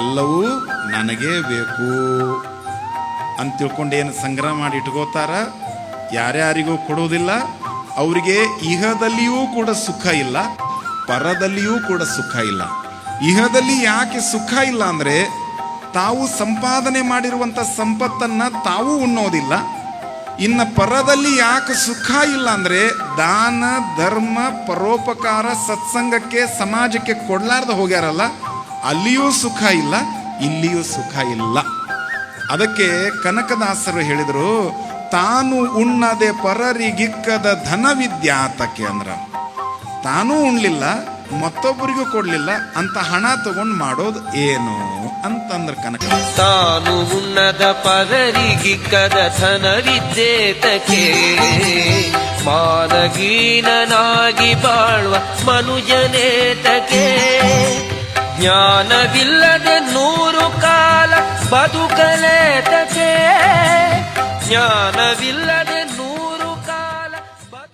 ಎಲ್ಲವೂ ನನಗೇ ಬೇಕು ಅಂತ ತಿಳ್ಕೊಂಡು ಏನು ಸಂಗ್ರಹ ಮಾಡಿ ಇಟ್ಕೋತಾರ, ಯಾರ್ಯಾರಿಗೂ ಕೊಡೋದಿಲ್ಲ. ಅವರಿಗೆ ಇಹದಲ್ಲಿಯೂ ಕೂಡ ಸುಖ ಇಲ್ಲ, ಪರದಲ್ಲಿಯೂ ಕೂಡ ಸುಖ ಇಲ್ಲ. ಇಹದಲ್ಲಿ ಯಾಕೆ ಸುಖ ಇಲ್ಲ ಅಂದರೆ, ತಾವು ಸಂಪಾದನೆ ಮಾಡಿರುವಂಥ ಸಂಪತ್ತನ್ನು ತಾವು ಉಣ್ಣೋದಿಲ್ಲ. ಇನ್ನು ಪರದಲ್ಲಿ ಯಾಕೆ ಸುಖ ಇಲ್ಲ ಅಂದರೆ, ದಾನ ಧರ್ಮ ಪರೋಪಕಾರ ಸತ್ಸಂಗಕ್ಕೆ ಸಮಾಜಕ್ಕೆ ಕೊಡ್ಲಾರ್ದ ಹೋಗ್ಯಾರಲ್ಲ, ಅಲ್ಲಿಯೂ ಸುಖ ಇಲ್ಲ, ಇಲ್ಲಿಯೂ ಸುಖ ಇಲ್ಲ. ಅದಕ್ಕೆ ಕನಕದಾಸರು ಹೇಳಿದರು, ತಾನು ಉಣ್ಣದೆ ಪರರಿಗಿಕ್ಕದ ಧನವಿದ್ಯಾತಕ್ಕೆ ಅಂದ್ರ, ತಾನೂ ಉಣ್ಲಿಲ್ಲ ಮತ್ತೊಬ್ಬರಿಗೂ ಕೊಡ್ಲಿಲ್ಲ ಅಂತ ಹಣ ತಗೊಂಡು ಮಾಡೋದು ಏನು ಅಂತಂದ್ರ ಕನಕ. ತಾನು ಉಣ್ಣದ ಪರರಿಗಿಕ್ಕದ ಧನವಿದ್ಯೇತಕ್ಕೆ, ಮಾನಗೀನನಾಗಿ ಬಾಳುವ ಮನುಜನೇತಕ್ಕೆ, ಜ್ಞಾನವಿಲ್ಲದೆ 100 ಕಾಲ ಬದುಕಲೇತಕ್ಕೆ, ಜ್ಞಾನವಿಲ್ಲದೆ 100